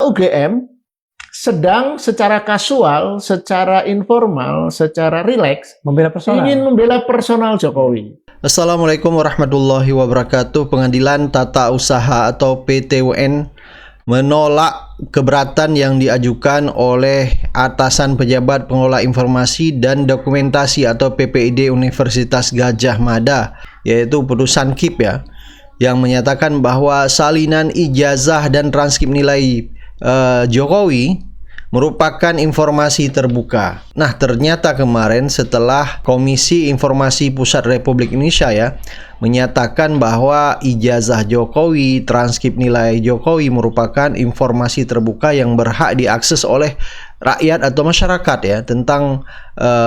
UGM sedang secara kasual, secara informal, secara rileks ingin membela personal Jokowi. Assalamualaikum warahmatullahi wabarakatuh. Pengadilan Tata Usaha atau PT UN menolak keberatan yang diajukan oleh atasan pejabat pengelola informasi dan dokumentasi atau PPID Universitas Gadjah Mada, yaitu putusan KIP ya, yang menyatakan bahwa salinan ijazah dan transkrip nilai Jokowi merupakan informasi terbuka. Nah, ternyata kemarin setelah Komisi Informasi Pusat Republik Indonesia ya menyatakan bahwa ijazah Jokowi, transkrip nilai Jokowi merupakan informasi terbuka yang berhak diakses oleh rakyat atau masyarakat ya, tentang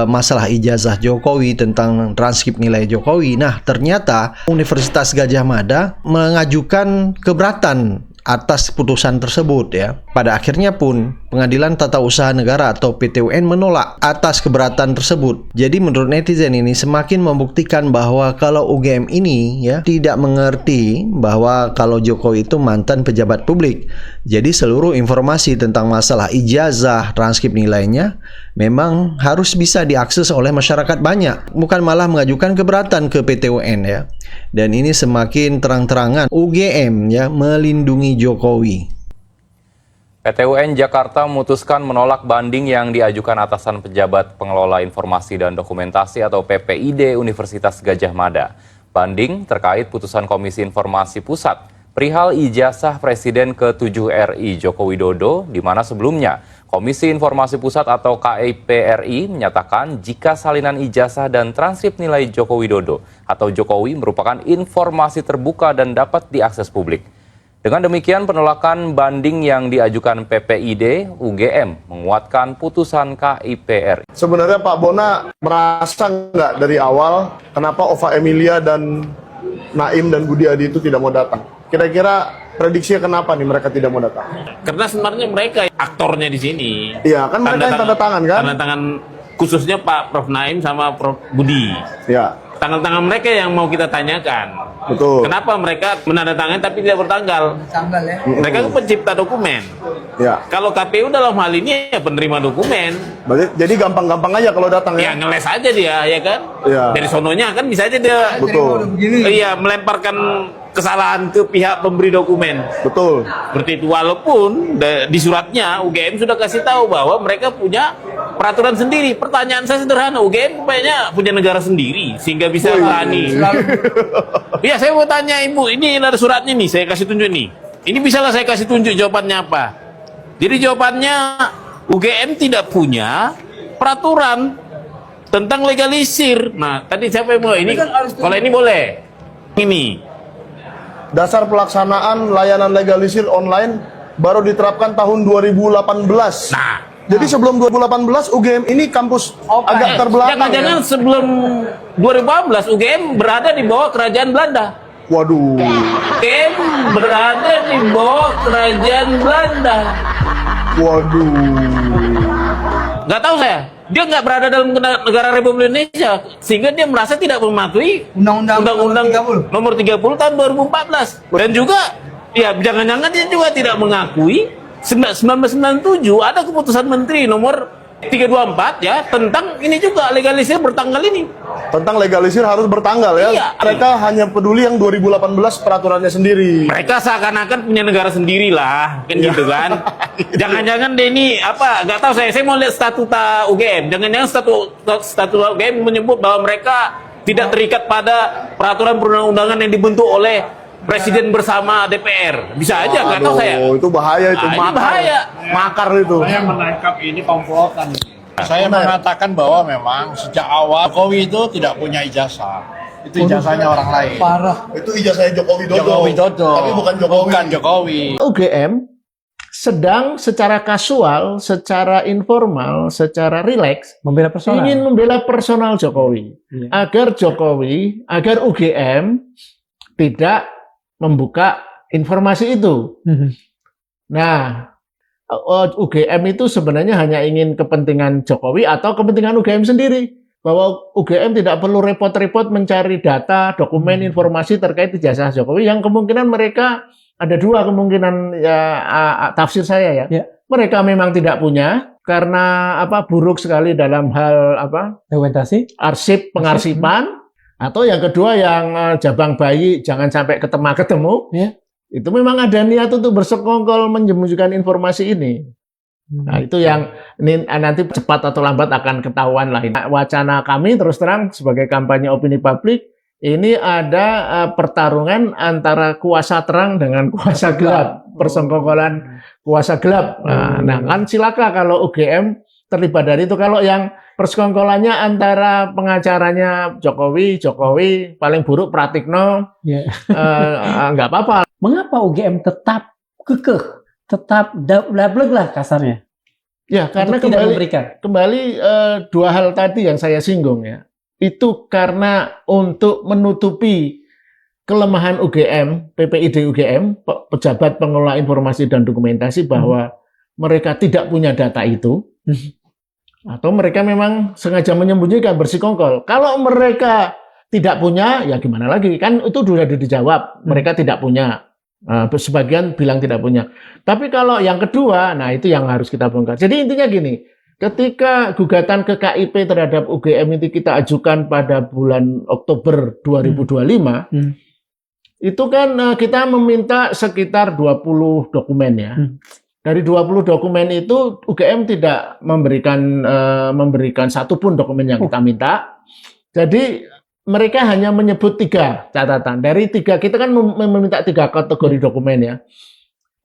masalah ijazah Jokowi, tentang transkrip nilai Jokowi. Nah, ternyata Universitas Gadjah Mada mengajukan keberatan atas putusan tersebut ya. Pada akhirnya pun Pengadilan Tata Usaha Negara atau PT UN menolak atas keberatan tersebut. Jadi menurut netizen ini semakin membuktikan bahwa kalau UGM ini ya tidak mengerti bahwa kalau Jokowi itu mantan pejabat publik. Jadi seluruh informasi tentang masalah ijazah, transkrip nilainya memang harus bisa diakses oleh masyarakat banyak, bukan malah mengajukan keberatan ke PT UN ya. Dan ini semakin terang-terangan UGM ya melindungi Jokowi. PT UN Jakarta memutuskan menolak banding yang diajukan atasan pejabat pengelola informasi dan dokumentasi atau PPID Universitas Gadjah Mada. Banding terkait putusan Komisi Informasi Pusat perihal ijazah Presiden ke-7 RI Joko Widodo, di mana sebelumnya Komisi Informasi Pusat atau KIP RI menyatakan jika salinan ijazah dan transkrip nilai Joko Widodo atau Jokowi merupakan informasi terbuka dan dapat diakses publik. Dengan demikian, penolakan banding yang diajukan PPID UGM menguatkan putusan KIP RI. Sebenarnya Pak Bona merasa nggak dari awal kenapa Ova Emilia dan Naim dan Budi Adi itu tidak mau datang? Kira-kira prediksinya kenapa nih mereka tidak mau datang? Karena sebenarnya mereka aktornya di sini. Iya, kan mereka yang tanda tangan kan? Tanda tangan khususnya Pak Prof Naim sama Prof Budi. Ya. Tangan-tangan mereka yang mau kita tanyakan. Betul. Kenapa mereka menandatangani tapi tidak bertanggal? Tanggal ya. Mereka kan pencipta dokumen. Ya. Kalau KPU dalam hal ini ya penerima dokumen. Jadi gampang-gampang aja kalau datang ya? Ya ngeles aja dia, ya kan? Ya. Dari sononya kan bisa aja dia. Betul. Iya, melemparkan kesalahan ke pihak pemberi dokumen. Betul. Seperti itu, walaupun di suratnya UGM sudah kasih tahu bahwa mereka punya peraturan sendiri. Pertanyaan saya sederhana, UGM kayaknya punya negara sendiri sehingga bisa berani. Iya, saya mau tanya Ibu, ini ada suratnya nih, saya kasih tunjuk nih. Ini bisa nggak saya kasih tunjuk jawabannya apa? Jadi jawabannya UGM tidak punya peraturan tentang legalisir. Nah, tadi siapa yang mau ini? Kalau ini boleh. Ini. Dasar pelaksanaan layanan legalisir online baru diterapkan tahun 2018. Nah, jadi sebelum 2018 UGM ini kampus agak terbelakang. Jangan-jangan ya? sebelum 2018 UGM berada di bawah kerajaan Belanda. Waduh. UGM berada di bawah kerajaan Belanda. Waduh. Nggak tahu saya. Dia nggak berada dalam negara Republik Indonesia, sehingga dia merasa tidak mematuhi Undang-Undang Nomor 30 tahun 2014. Dan juga, ya jangan-jangan dia juga tidak mengakui 1997 ada keputusan Menteri Nomor 324 ya tentang ini juga legalisir bertanggal ini. Tentang legalisir harus bertanggal ya? Iya. Mereka hanya peduli yang 2018 peraturannya sendiri. Mereka seakan-akan punya negara sendiri lah, kan gitu kan? Jangan-jangan deh ini apa? Gak tahu saya mau lihat statuta UGM. Jangan-jangan statuta UGM menyebut bahwa mereka tidak terikat pada peraturan perundang-undangan yang dibentuk oleh Presiden bersama DPR. Bisa aja, nggak tahu saya. Itu bahaya itu. Ini bahaya. Makar itu. Saya menangkap ini komplotan. Saya mengatakan bahwa memang sejak awal Jokowi itu tidak punya ijazah. Itu ijazahnya orang lain. Parah. Itu ijazahnya Joko Widodo. Joko Widodo. Tapi bukan Jokowi. Bukan Jokowi. UGM sedang secara kasual, secara informal, secara rileks ingin membela personal Jokowi. Agar UGM tidak membuka informasi itu. Nah, UGM itu sebenarnya hanya ingin kepentingan Jokowi atau kepentingan UGM sendiri. bahwa UGM tidak perlu repot-repot mencari data, dokumen, informasi terkait ijazah Jokowi, yang kemungkinan mereka ada dua kemungkinan ya, tafsir saya ya. Mereka memang tidak punya karena buruk sekali dalam hal Dokumentasi, arsip pengarsipan, atau yang kedua yang jabang bayi jangan sampai ketemu. Itu memang ada niat untuk bersekongkol menyembunyikan informasi ini. Nah, itu yang ini nanti cepat atau lambat akan ketahuan lah. Wacana kami terus terang sebagai kampanye opini publik, ini ada pertarungan antara kuasa terang dengan kuasa gelap, persekongkolan kuasa gelap. Nah, kan silakan kalau UGM terlibat dari itu. Kalau yang persekongkolannya antara pengacaranya Jokowi, paling buruk Pratikno, nggak apa-apa. Mengapa UGM tetap kekeh? Tetap double lah kasarnya. Ya, karena kembali dua hal tadi yang saya singgung ya. Itu karena untuk menutupi kelemahan UGM, PPID UGM, pejabat pengelola informasi dan dokumentasi, bahwa mereka tidak punya data itu, atau mereka memang sengaja menyembunyikan, bersekongkol. Kalau mereka tidak punya, ya gimana lagi? Kan itu sudah dijawab, mereka tidak punya. Sebagian bilang tidak punya. Tapi kalau yang kedua, nah itu yang harus kita bongkar. Jadi intinya gini, ketika gugatan ke KIP terhadap UGM itu kita ajukan pada bulan Oktober 2025, itu kan kita meminta sekitar 20 dokumen ya. Dari 20 dokumen itu UGM tidak memberikan satupun dokumen yang kita minta. Jadi mereka hanya menyebut 3 catatan. Dari 3, kita kan meminta 3 kategori dokumen ya.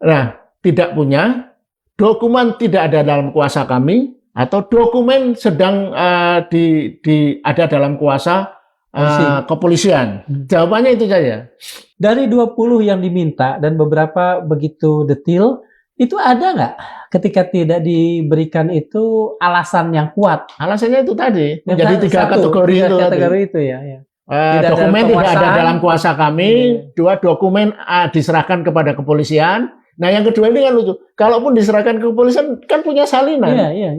Nah, tidak punya, dokumen tidak ada dalam kuasa kami, atau dokumen sedang ada dalam kuasa kepolisian. Jawabannya itu saja. Dari 20 yang diminta dan beberapa begitu detail, itu ada nggak ketika tidak diberikan itu alasan yang kuat? Alasannya itu tadi, menjadi 3 kategori itu. Kategori itu ya. Dokumen tidak ada dalam kuasa kami, 2 dokumen diserahkan kepada kepolisian. Nah, yang kedua ini kan lucu. Kalaupun diserahkan ke kepolisian kan punya salinan. Iya.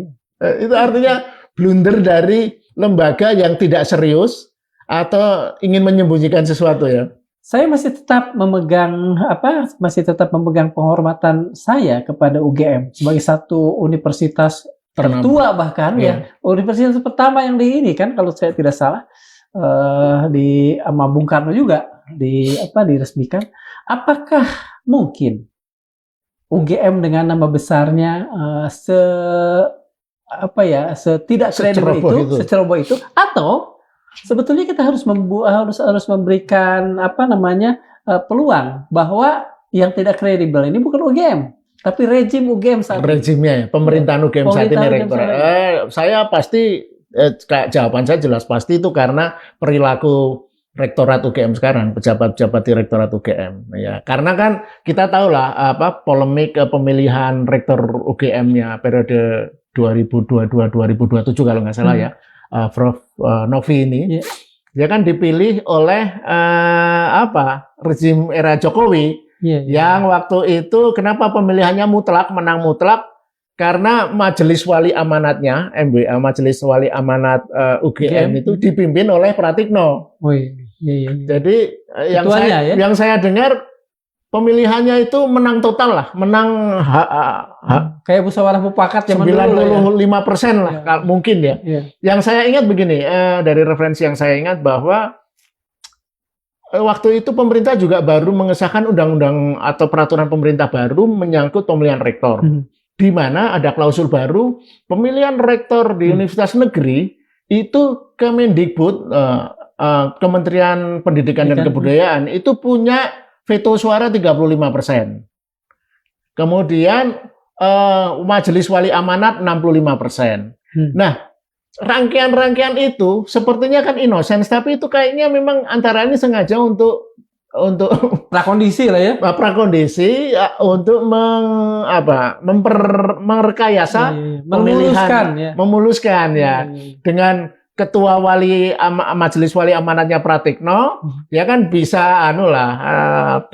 Itu artinya blunder dari lembaga yang tidak serius atau ingin menyembunyikan sesuatu ya. Saya masih tetap memegang penghormatan saya kepada UGM sebagai satu universitas tertua bahkan ya. Universitas pertama yang di ini kan kalau saya tidak salah di sama Bung Karno juga diresmikan. Apakah mungkin UGM dengan nama besarnya tidak kredibel seceroboh itu, atau sebetulnya kita harus memberikan peluang bahwa yang tidak kredibel ini bukan UGM, tapi rejim UGM saat ini. Rejimnya ya, pemerintahan UGM saat ini, Rektor. Saya pasti, jawaban saya jelas pasti itu karena perilaku Rektorat UGM sekarang, pejabat-pejabat di Rektorat UGM. Ya, karena kan kita tahu lah polemik pemilihan Rektor UGM-nya periode 2022-2027 kalau nggak salah ya. Prof. Novi ini, dia kan dipilih oleh rezim era Jokowi, yang waktu itu kenapa pemilihannya mutlak, menang mutlak, karena Majelis Wali Amanatnya, MWA, Majelis Wali Amanat UGM itu dipimpin oleh Pratikno. Jadi yang saya dengar pemilihannya itu menang total lah, menang kayak musyawarah mufakat 95% lah mungkin ya. Yang saya ingat begini, dari referensi yang saya ingat bahwa waktu itu pemerintah juga baru mengesahkan undang-undang atau peraturan pemerintah baru menyangkut pemilihan rektor, di mana ada klausul baru pemilihan rektor di universitas negeri itu Kemendikbud, Kementerian Pendidikan dan Kebudayaan itu punya veto suara 35%. Kemudian Majelis Wali Amanat 65%. Nah, rangkaian-rangkaian itu sepertinya kan innocence, tapi itu kayaknya memang antara ini sengaja untuk prakondisi lah ya. Prakondisi untuk merekayasa pemilihan, memuluskan ya. Dengan Ketua Majelis Wali Amanatnya Pratikno, ya kan bisa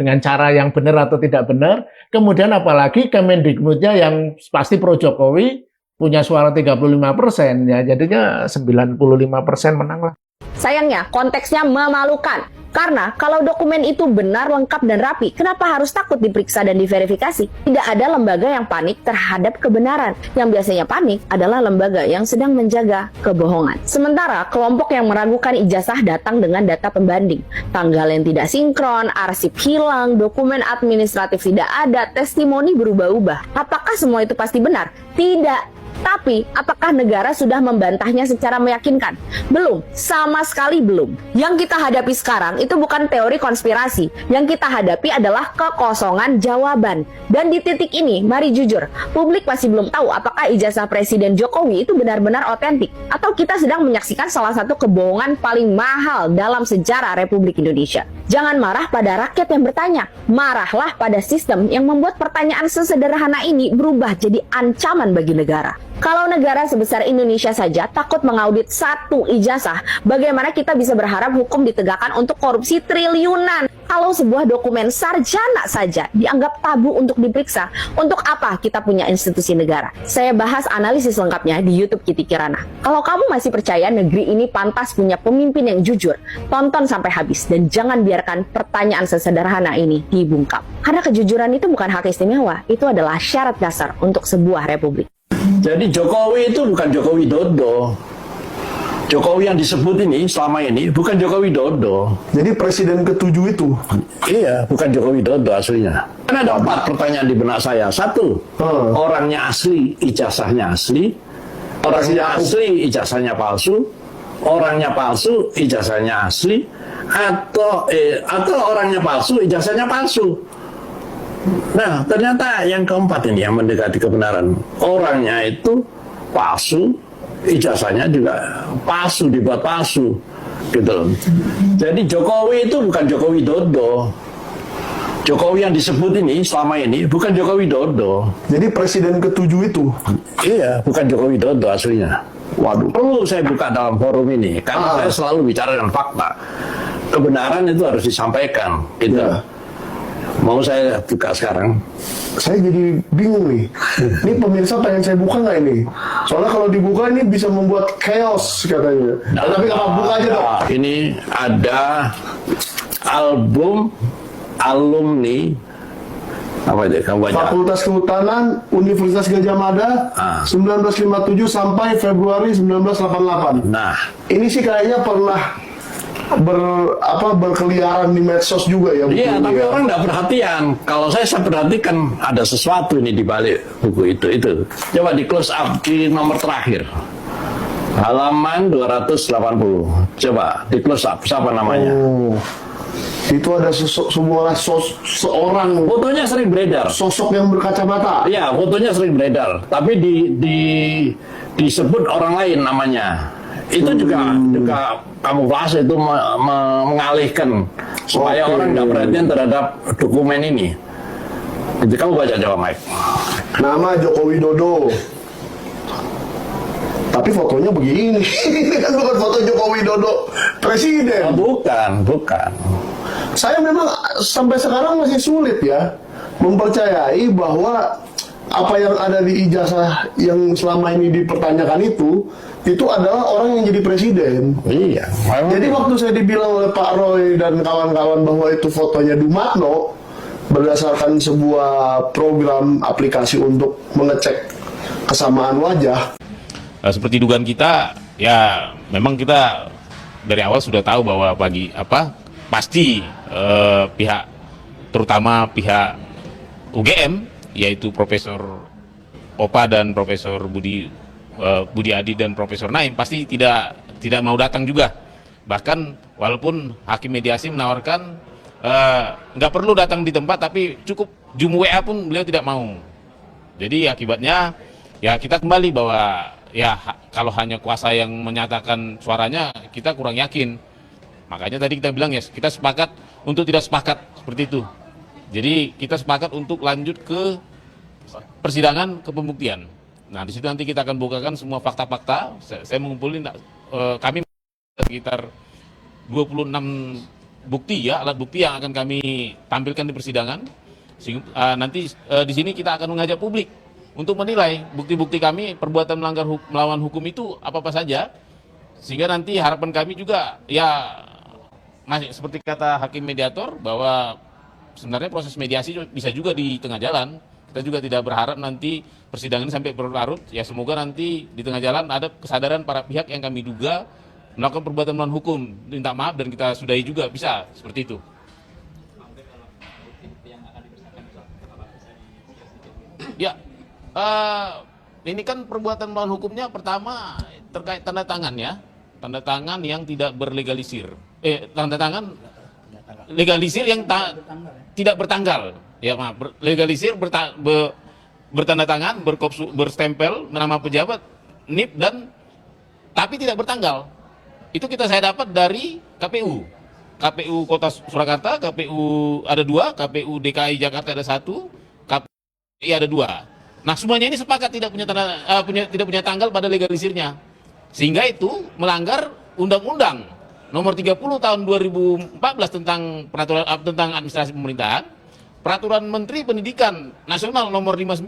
dengan cara yang benar atau tidak benar. Kemudian apalagi Kemendikbudnya yang pasti pro Jokowi punya suara 35% ya, jadinya 95% menang lah. Sayangnya, konteksnya memalukan. Karena kalau dokumen itu benar, lengkap, dan rapi, kenapa harus takut diperiksa dan diverifikasi? Tidak ada lembaga yang panik terhadap kebenaran. Yang biasanya panik adalah lembaga yang sedang menjaga kebohongan. Sementara, kelompok yang meragukan ijazah datang dengan data pembanding. Tanggal yang tidak sinkron, arsip hilang, dokumen administratif tidak ada, testimoni berubah-ubah. Apakah semua itu pasti benar? Tidak. Tapi, apakah negara sudah membantahnya secara meyakinkan? Belum, sama sekali belum. Yang kita hadapi sekarang itu bukan teori konspirasi. Yang kita hadapi adalah kekosongan jawaban. Dan di titik ini, mari jujur, publik masih belum tahu apakah ijazah Presiden Jokowi itu benar-benar otentik. Atau kita sedang menyaksikan salah satu kebohongan paling mahal dalam sejarah Republik Indonesia. Jangan marah pada rakyat yang bertanya. Marahlah pada sistem yang membuat pertanyaan sesederhana ini berubah jadi ancaman bagi negara. Kalau negara sebesar Indonesia saja takut mengaudit satu ijazah, bagaimana kita bisa berharap hukum ditegakkan untuk korupsi triliunan? Kalau sebuah dokumen sarjana saja dianggap tabu untuk diperiksa, untuk apa kita punya institusi negara? Saya bahas analisis lengkapnya di YouTube Kiti Kirana. Kalau kamu masih percaya negeri ini pantas punya pemimpin yang jujur, tonton sampai habis dan jangan biarkan pertanyaan sesederhana ini dibungkam. Karena kejujuran itu bukan hak istimewa, itu adalah syarat dasar untuk sebuah republik. Jadi Jokowi itu bukan Jokowi Dodo. Jokowi yang disebut ini selama ini bukan Jokowi Dodo. Jadi presiden ke-7 itu. Iya, bukan Jokowi Dodo aslinya. Kan ada 4 pertanyaan di benak saya. 1, orangnya asli, ijazahnya asli. Orangnya asli, ijazahnya palsu. Orangnya palsu, ijazahnya asli. Atau orangnya palsu, ijazahnya palsu. Nah, ternyata yang keempat ini yang mendekati kebenaran. Orangnya itu palsu, ijazahnya juga palsu, dibuat palsu, gitu loh. Jadi Jokowi itu bukan Jokowi Dodo. Jokowi yang disebut ini selama ini bukan Jokowi Dodo. Jadi presiden ke-7 itu. Iya, bukan Jokowi Dodo aslinya. Waduh, perlu saya buka dalam forum ini karena saya selalu bicara dengan fakta. Kebenaran itu harus disampaikan, gitu. Ya. Mau saya buka sekarang? Saya jadi bingung nih. Ini pemirsa pengen saya buka nggak ini? Soalnya kalau dibuka ini bisa membuat chaos katanya. Tapi kalau buka aja dong. Ini ada album alumni apa itu? Kamu baca? Fakultas Kehutanan Universitas Gadjah Mada 1957 sampai Februari 1988. Nah, ini sih kayaknya pernah berkeliaran di medsos juga ya. iya, tapi ya. orang nggak perhatian. Kalau saya perhatikan ada sesuatu ini di balik buku itu. Coba di close up di nomor terakhir. Halaman 280. Coba di close up, siapa namanya? Oh. Itu ada seorang Fotonya sering beredar. sosok yang berkacamata. Iya, fotonya sering beredar. Tapi disebut orang lain namanya. Itu juga kamuflase itu mengalihkan supaya orang nggak perhatian terhadap dokumen ini. Jadi kamu baca coba, Mike. Nama Joko Widodo. Tapi fotonya begini. Ini kan bukan foto Joko Widodo presiden. Bukan. Saya memang sampai sekarang masih sulit ya mempercayai bahwa apa yang ada di ijazah yang selama ini dipertanyakan itu adalah orang yang jadi presiden. Iya. Jadi waktu saya dibilang oleh Pak Roy dan kawan-kawan bahwa itu fotonya Dumatno berdasarkan sebuah program aplikasi untuk mengecek kesamaan wajah. Seperti dugaan kita, ya memang kita dari awal sudah tahu bahwa pasti pihak, terutama pihak UGM, yaitu Profesor Opa dan Profesor Budi Adi dan Profesor Naim pasti tidak mau datang juga. Bahkan walaupun hakim mediasi menawarkan nggak perlu datang di tempat, tapi cukup Zoom WA pun beliau tidak mau. Jadi akibatnya ya kita kembali bahwa ya kalau hanya kuasa yang menyatakan suaranya kita kurang yakin. Makanya tadi kita bilang ya kita sepakat untuk tidak sepakat seperti itu. Jadi kita sepakat untuk lanjut ke persidangan, ke pembuktian. Nah di situ nanti kita akan bukakan semua fakta-fakta. Saya mengumpulin kami sekitar 26 bukti ya, alat bukti yang akan kami tampilkan di persidangan. Nanti di sini kita akan mengajak publik untuk menilai bukti-bukti kami perbuatan melawan hukum itu apa-apa saja, sehingga nanti harapan kami juga ya masih seperti kata hakim mediator bahwa sebenarnya proses mediasi bisa juga di tengah jalan. Kita juga tidak berharap nanti persidangan ini sampai berlarut. Ya semoga nanti di tengah jalan ada kesadaran para pihak yang kami duga melakukan perbuatan melawan hukum, minta maaf dan kita sudahi juga, bisa seperti itu. Ya, ini kan perbuatan melawan hukumnya pertama terkait tanda tangan ya, tanda tangan yang tidak berlegalisir, tanda tangan legalisir yang tidak bertanggal, ya maaf, legalisir bertanda tangan, berstempel nama pejabat, NIP dan tapi tidak bertanggal. Itu saya dapat dari KPU Kota Surakarta, KPU ada 2, KPU DKI Jakarta ada 1, KPU ada 2. Nah semuanya ini sepakat tidak punya tanggal pada legalisirnya, sehingga itu melanggar Undang-Undang Nomor 30 Tahun 2014 tentang tentang administrasi pemerintahan, Peraturan Menteri Pendidikan Nasional Nomor 59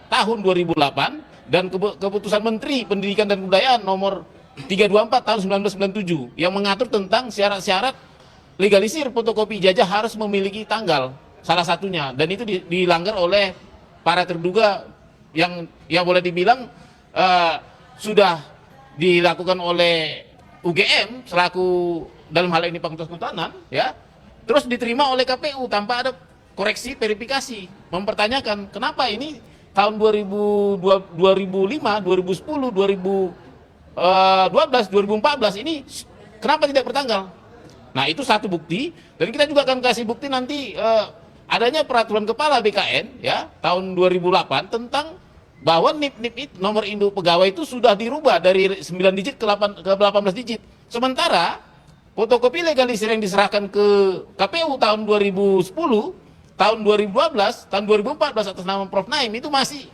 Tahun 2008 dan Keputusan Menteri Pendidikan dan Kebudayaan Nomor 324 tahun 1997 yang mengatur tentang syarat-syarat legalisir fotokopi ijazah harus memiliki tanggal salah satunya, dan itu dilanggar oleh para terduga yang boleh dibilang sudah dilakukan oleh UGM selaku dalam hal ini Fakultas Kehutanan ya, terus diterima oleh KPU tanpa ada koreksi verifikasi, mempertanyakan kenapa ini tahun 2005, 2010, 2012, 2014 ini kenapa tidak bertanggal. Nah itu satu bukti, dan kita juga akan kasih bukti nanti adanya peraturan kepala BKN ya tahun 2008 tentang bahwa NIP nomor induk pegawai itu sudah dirubah dari 9 digit ke 18 digit. Sementara fotokopi legalisir yang diserahkan ke KPU tahun 2010, tahun 2012, tahun 2014 atas nama Prof. Naim itu masih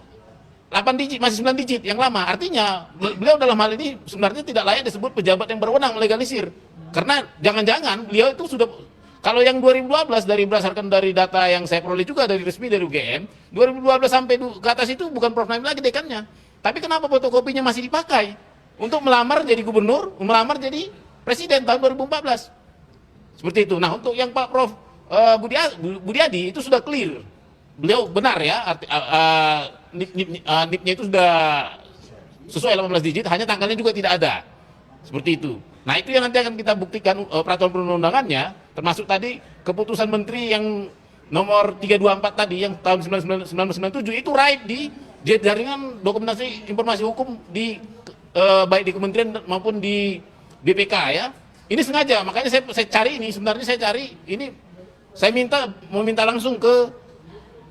8 digit, masih 9 digit yang lama. Artinya beliau dalam hal ini sebenarnya tidak layak disebut pejabat yang berwenang melegalisir. Karena jangan-jangan beliau itu sudah, kalau yang 2012 berdasarkan dari data yang saya peroleh juga dari resmi dari UGM, 2012 sampai ke atas itu bukan Prof. Naim lagi dekannya. Tapi kenapa fotokopinya masih dipakai untuk melamar jadi gubernur, melamar jadi presiden tahun 2014. Seperti itu. Nah, untuk yang Pak Prof Budiadi itu sudah clear. Beliau benar ya, NIP-nya itu sudah sesuai 18 digit, hanya tanggalnya juga tidak ada. Seperti itu. Nah itu yang nanti akan kita buktikan peraturan perundang-undangannya, termasuk tadi keputusan menteri yang nomor 324 tadi yang tahun 1997 itu raib di jaringan dokumentasi informasi hukum di baik di kementerian maupun di BPK ya. Ini sengaja, makanya saya cari ini, sebenarnya saya cari ini, saya meminta langsung ke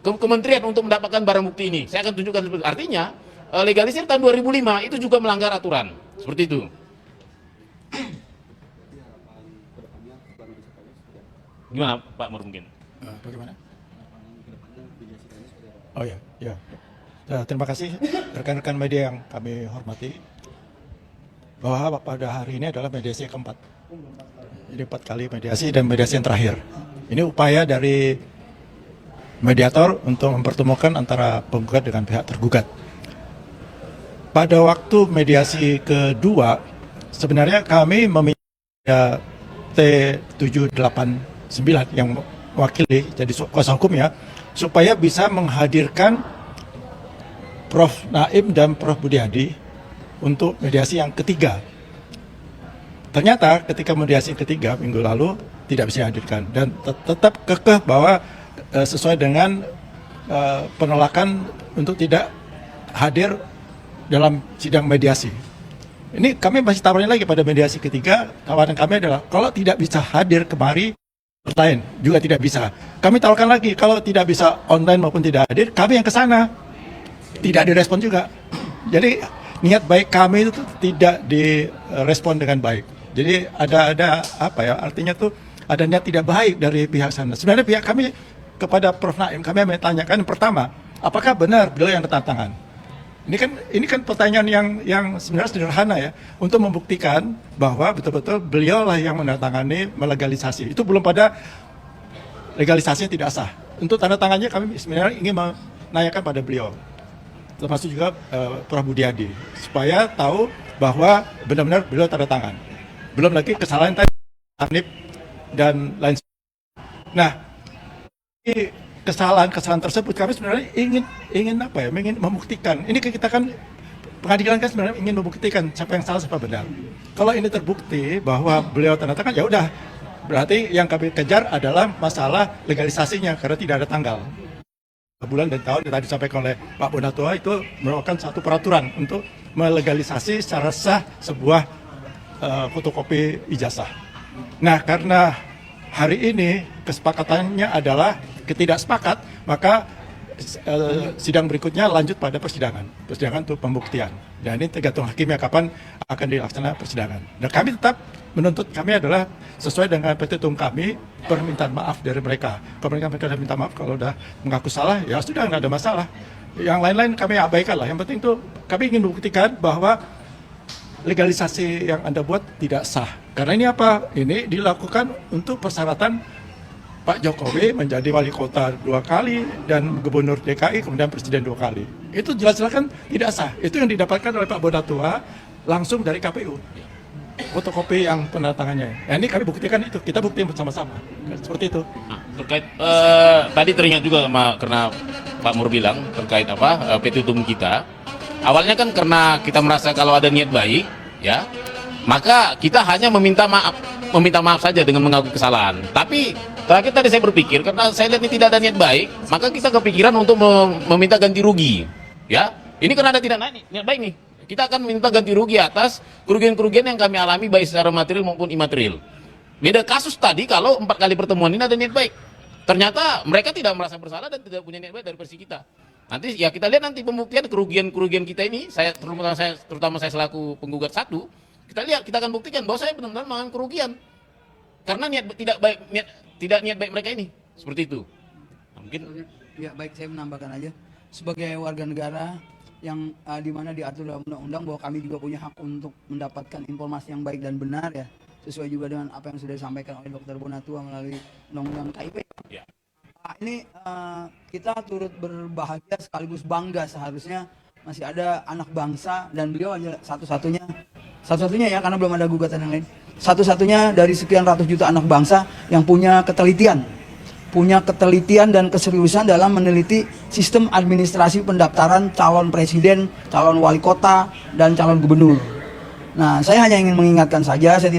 kementerian untuk mendapatkan barang bukti ini. Saya akan tunjukkan seperti itu. Artinya legalisir tahun 2005 itu juga melanggar aturan. Seperti itu. Gimana Pak Mur mungkin? Bagaimana? Oh ya, ya. Terima kasih rekan-rekan media yang kami hormati. Bahwa pada hari ini adalah mediasi yang keempat. Jadi 4 kali mediasi dan mediasi yang terakhir. Ini upaya dari mediator untuk mempertemukan antara penggugat dengan pihak tergugat. Pada waktu mediasi kedua, sebenarnya kami meminta T789 yang mewakili jadi kuasa hukumnya supaya bisa menghadirkan Prof. Naim dan Prof. Budiadi untuk mediasi yang ketiga. Ternyata ketika mediasi ketiga minggu lalu tidak bisa dihadirkan dan tetap kekeh bahwa sesuai dengan penolakan untuk tidak hadir dalam sidang mediasi. Ini kami masih tawarin lagi pada mediasi ketiga, tawaran kami adalah kalau tidak bisa hadir kemari, lain juga tidak bisa. Kami tawarkan lagi kalau tidak bisa online maupun tidak hadir, kami yang ke sana. Tidak direspon juga. Jadi niat baik kami itu tidak direspon dengan baik. Jadi ada apa ya? Artinya tuh ada niat tidak baik dari pihak sana. Sebenarnya pihak kami kepada Prof. Naim, kami menanyakan pertama, apakah benar beliau yang tanda tangan? Ini kan pertanyaan yang sebenarnya sederhana ya, untuk membuktikan bahwa betul-betul beliau lah yang menandatangani melegalisasi. Itu belum pada legalisasinya tidak sah. Untuk tanda tangannya kami sebenarnya ingin menanyakan pada beliau. termasuk juga Prof. Budiadi, supaya tahu bahwa benar-benar beliau tanda tangan. Belum lagi kesalahan tadi Hanif dan lain. Nah, kesalahan tersebut kami sebenarnya ingin apa ya? Ingin membuktikan. Ini kita kan pengadilan kan sebenarnya ingin membuktikan siapa yang salah siapa benar. Kalau ini terbukti bahwa beliau tanda tangan, ya udah. Berarti yang kami kejar adalah masalah legalisasinya karena tidak ada tanggal. Bulan dan tahun yang tadi disampaikan oleh Pak Bonatua itu merupakan satu peraturan untuk melegalisasi secara sah sebuah fotokopi ijazah. Nah, karena hari ini kesepakatannya adalah ketidaksepakat, maka sidang berikutnya lanjut pada persidangan untuk pembuktian. Dan ini tergantung hakimnya kapan akan dilaksanakan persidangan. Dan kami tetap menuntut, kami adalah sesuai dengan petitum kami, permintaan maaf dari mereka. Kalau mereka minta maaf, kalau udah mengaku salah, ya sudah, nggak ada masalah. Yang lain-lain kami abaikan lah. Yang penting itu kami ingin membuktikan bahwa legalisasi yang Anda buat tidak sah. Karena ini apa? Ini dilakukan untuk persyaratan Pak Jokowi menjadi wali kota 2 kali dan gubernur DKI kemudian presiden 2 kali. Itu jelas-jelas kan tidak sah. Itu yang didapatkan oleh Pak Bonatua langsung dari KPU. Fotokopi yang penandatangannya. Nah, ini kami buktikan itu. Kita buktiin bersama-sama. Seperti itu. Nah, terkait tadi teringat juga karena Pak Mur bilang terkait petitum kita. Awalnya kan karena kita merasa kalau ada niat baik, ya, maka kita hanya meminta maaf saja dengan mengakui kesalahan. Tapi terakhir tadi saya berpikir, karena saya lihat ini tidak ada niat baik, maka kita kepikiran untuk meminta ganti rugi. Ya, ini karena ada tidak niat baik nih. Kita akan minta ganti rugi atas kerugian-kerugian yang kami alami baik secara material maupun imaterial. Beda kasus tadi kalau 4 kali pertemuan ini ada niat baik. Ternyata mereka tidak merasa bersalah dan tidak punya niat baik dari versi kita. Nanti ya kita lihat nanti pembuktian kerugian kita ini, terutama saya selaku penggugat 1, kita lihat, kita akan buktikan bahwa saya benar-benar mengalami kerugian. Karena tidak niat baik mereka ini. Seperti itu. Nah, mungkin ya baik, saya menambahkan aja sebagai warga negara yang dimana diatur dalam undang-undang bahwa kami juga punya hak untuk mendapatkan informasi yang baik dan benar, ya, sesuai juga dengan apa yang sudah disampaikan oleh Dr. Bonatua melalui undang-undang KIP. Ya. Ini kita turut berbahagia sekaligus bangga, seharusnya masih ada anak bangsa dan beliau hanya satu-satunya ya, karena belum ada gugatan yang lain, satu-satunya dari sekian ratus juta anak bangsa yang punya ketelitian dan keseriusan dalam meneliti sistem administrasi pendaftaran calon presiden, calon wali kota, dan calon gubernur. Nah, saya hanya ingin mengingatkan saja, saya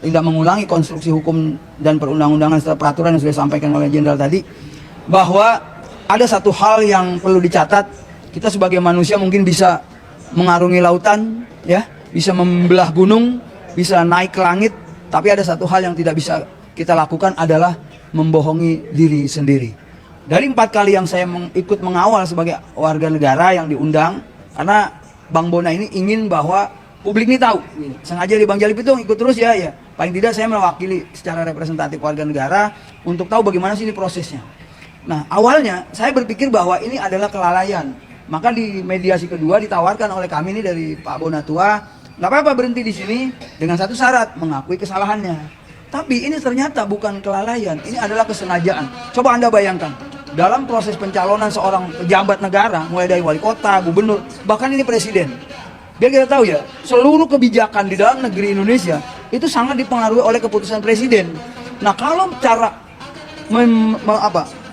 tidak mengulangi konstruksi hukum dan perundang-undangan serta peraturan yang sudah disampaikan oleh Jenderal tadi, bahwa ada satu hal yang perlu dicatat. Kita sebagai manusia mungkin bisa mengarungi lautan, ya, bisa membelah gunung, bisa naik ke langit, tapi ada satu hal yang tidak bisa kita lakukan adalah membohongi diri sendiri. Dari 4 kali yang saya ikut mengawal sebagai warga negara yang diundang, karena Bang Bona ini ingin bahwa publik ini tahu, sengaja di Bang Jalip itu ikut terus ya, paling tidak saya mewakili secara representatif warga negara untuk tahu bagaimana sih ini prosesnya. Nah, awalnya saya berpikir bahwa ini adalah kelalaian, maka di mediasi kedua ditawarkan oleh kami ini dari Pak Bonatua, nggak apa-apa berhenti di sini dengan satu syarat, mengakui kesalahannya. Tapi ini ternyata bukan kelalaian, ini adalah kesengajaan. Coba Anda bayangkan, dalam proses pencalonan seorang pejabat negara, mulai dari wali kota, gubernur, bahkan ini presiden. Biar kita tahu ya, seluruh kebijakan di dalam negeri Indonesia itu sangat dipengaruhi oleh keputusan presiden. Nah, kalau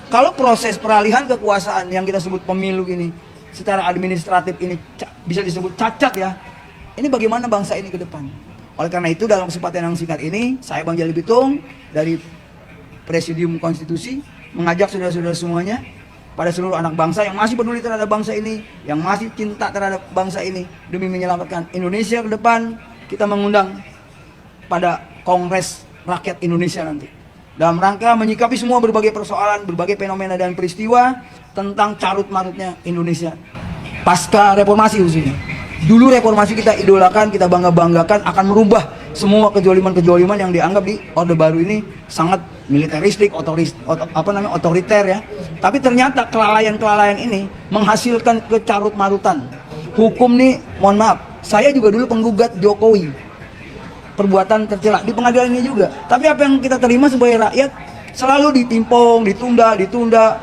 kalau proses peralihan kekuasaan yang kita sebut pemilu ini secara administratif ini bisa disebut cacat ya, ini bagaimana bangsa ini ke depan? Oleh karena itu dalam kesempatan yang singkat ini, saya Bang Jalip Bitung dari Presidium Konstitusi mengajak saudara-saudara semuanya, pada seluruh anak bangsa yang masih peduli terhadap bangsa ini, yang masih cinta terhadap bangsa ini, demi menyelamatkan Indonesia ke depan, kita mengundang pada Kongres Rakyat Indonesia nanti. Dalam rangka menyikapi semua berbagai persoalan, berbagai fenomena dan peristiwa tentang carut-marutnya Indonesia pasca reformasi khususnya. Dulu reformasi kita idolakan, kita bangga-banggakan akan merubah semua kejoliman-kejoliman yang dianggap di Orde Baru ini sangat militeristik, otoriter ya. Tapi ternyata kelalaian-kelalaian ini menghasilkan kecarut-marutan. Hukum nih, mohon maaf, saya juga dulu penggugat Jokowi. Perbuatan tercela di pengadilan ini juga. Tapi apa yang kita terima sebagai rakyat selalu ditimpong, ditunda,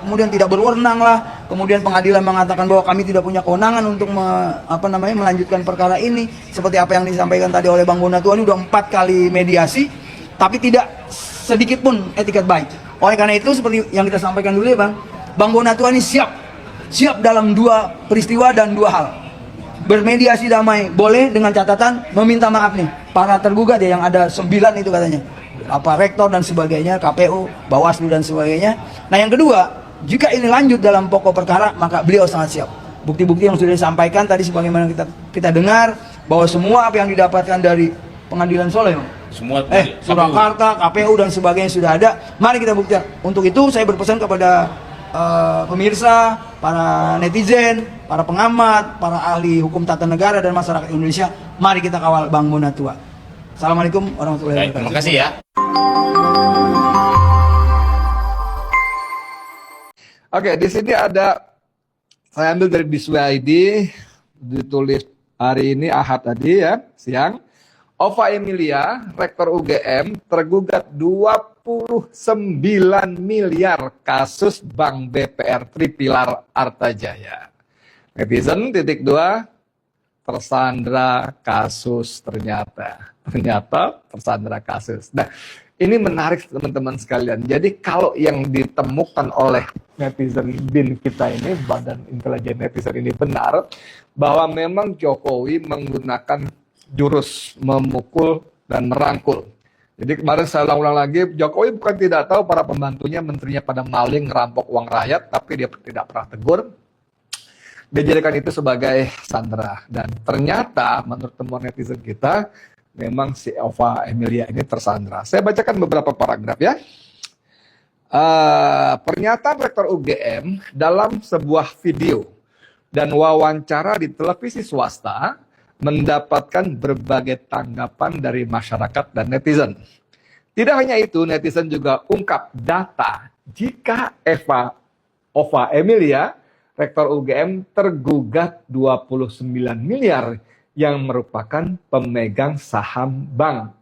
kemudian tidak berwenang lah. kemudian pengadilan mengatakan bahwa kami tidak punya kewenangan untuk melanjutkan perkara ini, seperti apa yang disampaikan tadi oleh Bang Bonatua, ini udah 4 kali mediasi, tapi tidak sedikit pun etikat baik. Oleh karena itu, seperti yang kita sampaikan dulu ya Bang Bonatua ini siap dalam 2 peristiwa dan 2 hal. Bermediasi damai boleh, dengan catatan meminta maaf nih para tergugat ya, yang ada 9 itu katanya, rektor dan sebagainya, KPU, Bawaslu dan sebagainya. Nah yang kedua, jika ini lanjut dalam pokok perkara, maka beliau sangat siap. Bukti-bukti yang sudah disampaikan tadi sebagaimana kita dengar, bahwa semua apa yang didapatkan dari pengadilan Solo, Semua Surakarta, KPU dan sebagainya sudah ada. Mari kita buktikan. Untuk itu saya berpesan kepada pemirsa, para netizen, para pengamat, para ahli hukum tata negara dan masyarakat Indonesia, mari kita kawal Bang Bonatua. Assalamualaikum warahmatullahi wabarakatuh. Terima kasih ya. Oke, di sini ada, saya ambil dari Diswa ID, ditulis hari ini Ahad tadi ya, siang. Ova Emilia, Rektor UGM, tergugat 29 miliar kasus Bank BPR Tripilar Artajaya. Netizen titik 2, tersandra kasus ternyata tersandra kasus. Nah, ini menarik teman-teman sekalian. Jadi kalau yang ditemukan oleh netizen BIN kita ini, Badan Intelijen Netizen ini benar, bahwa memang Jokowi menggunakan jurus memukul dan merangkul. Jadi kemarin saya ulang-ulang lagi, Jokowi bukan tidak tahu para pembantunya, menterinya pada maling, ngerampok uang rakyat, tapi dia tidak pernah tegur. Dia jadikan itu sebagai sandera. Dan ternyata menurut temuan netizen kita, memang si Ova Emilia ini tersandera. Saya bacakan beberapa paragraf ya. Pernyataan Rektor UGM dalam sebuah video dan wawancara di televisi swasta mendapatkan berbagai tanggapan dari masyarakat dan netizen. Tidak hanya itu, netizen juga ungkap data jika Ova Emilia, Rektor UGM, tergugat 29 miliar yang merupakan pemegang saham Bank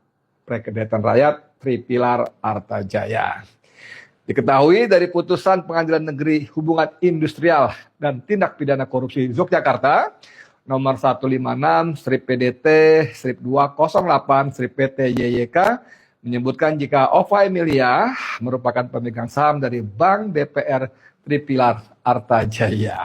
Pegadaian Rakyat Tripilar Artajaya. Diketahui dari putusan Pengadilan Negeri Hubungan Industrial dan Tindak Pidana Korupsi Yogyakarta nomor 156/PDT/208/PT-YYK menyebutkan jika Ova Emilia merupakan pemegang saham dari Bank BPR Tripilar Artajaya.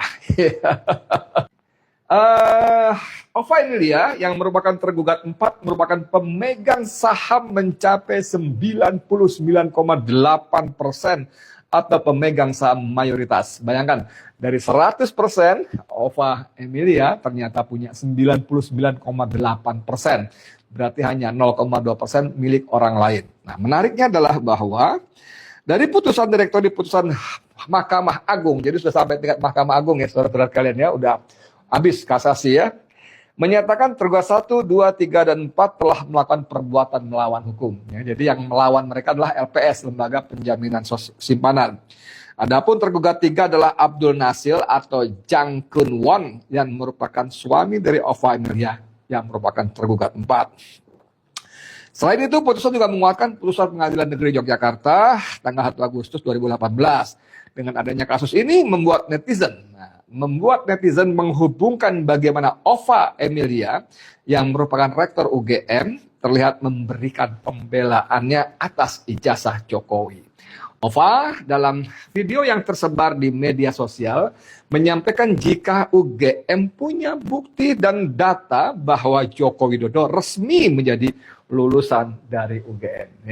Ova Emilia yang merupakan tergugat 4 merupakan pemegang saham mencapai 99,8% atau pemegang saham mayoritas. Bayangkan, dari 100% Ova Emilia ternyata punya 99,8%. Berarti hanya 0,2% milik orang lain. Nah, menariknya adalah bahwa dari putusan direktur di putusan Mahkamah Agung, jadi sudah sampai tingkat Mahkamah Agung ya, saudara-saudara kalian ya, udah habis kasasi ya, menyatakan tergugat 1, 2, 3, dan 4 telah melakukan perbuatan melawan hukum. Ya, jadi yang melawan mereka adalah LPS, Lembaga Penjaminan Simpanan. Adapun tergugat 3 adalah Abdul Nasil atau Jang Kun Won yang merupakan suami dari Ova Emilia yang merupakan tergugat 4. Selain itu, putusan juga menguatkan putusan Pengadilan Negeri Yogyakarta tanggal 1 Agustus 2018. Dengan adanya kasus ini membuat netizen menghubungkan bagaimana Ova Emilia yang merupakan Rektor UGM terlihat memberikan pembelaannya atas ijazah Jokowi. Ova dalam video yang tersebar di media sosial menyampaikan jika UGM punya bukti dan data bahwa Joko Widodo resmi menjadi lulusan dari UGM.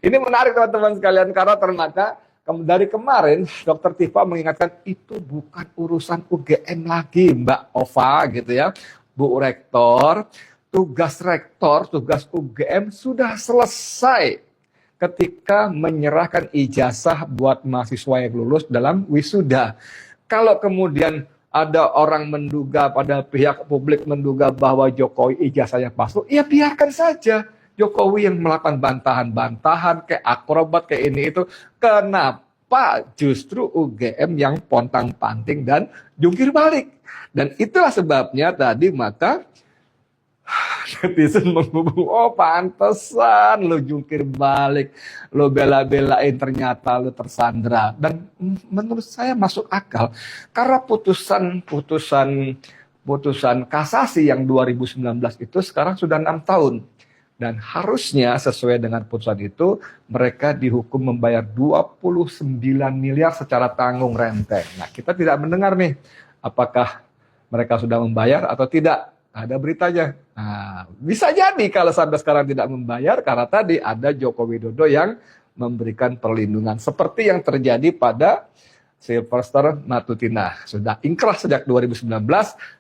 Ini menarik teman-teman sekalian, karena ternyata dari kemarin Dr. Tifa mengingatkan itu bukan urusan UGM lagi, Mbak Ova gitu ya. Bu Rektor, tugas UGM sudah selesai ketika menyerahkan ijazah buat mahasiswa yang lulus dalam wisuda. Kalau kemudian ada orang menduga, pada pihak publik menduga bahwa Jokowi ijazahnya palsu, ya biarkan saja. Jokowi yang melakukan bantahan-bantahan kayak akrobat kayak ini itu. Kenapa justru UGM yang pontang-panting dan jungkir balik? Dan itulah sebabnya tadi maka netizen menghubung, oh pantesan lo jungkir balik, lo bela-belain, ternyata lo tersandra. Dan menurut saya masuk akal karena putusan kasasi yang 2019 itu sekarang sudah 6 tahun. Dan harusnya sesuai dengan putusan itu mereka dihukum membayar 29 miliar secara tanggung renteng. Nah, kita tidak mendengar nih apakah mereka sudah membayar atau tidak. Ada beritanya. Nah, bisa jadi kalau sampai sekarang tidak membayar karena tadi ada Joko Widodo yang memberikan perlindungan seperti yang terjadi pada Sylvester Matutina. Sudah ingkrah sejak 2019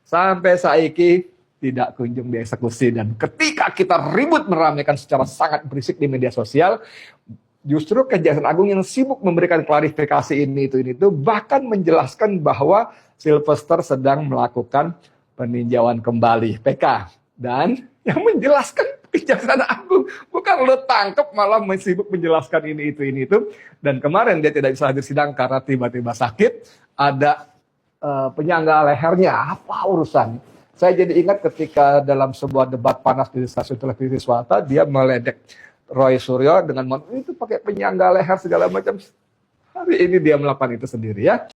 sampai saiki tidak kunjung dieksekusi. Dan ketika kita ribut meramaikan secara sangat berisik di media sosial, justru Kejaksaan Agung yang sibuk memberikan klarifikasi ini itu bahkan menjelaskan bahwa Sylvester sedang melakukan peninjauan kembali PK. Dan yang menjelaskan Kejaksaan Agung, bukan lo tangkap malah sibuk menjelaskan ini itu. Dan kemarin dia tidak bisa hadir sidang karena tiba-tiba sakit, ada penyangga lehernya. Apa urusan? Saya jadi ingat ketika dalam sebuah debat panas di stasiun televisi swasta, dia meledek Roy Suryo dengan itu pakai penyangga leher segala macam. Hari ini dia melakukan itu sendiri ya.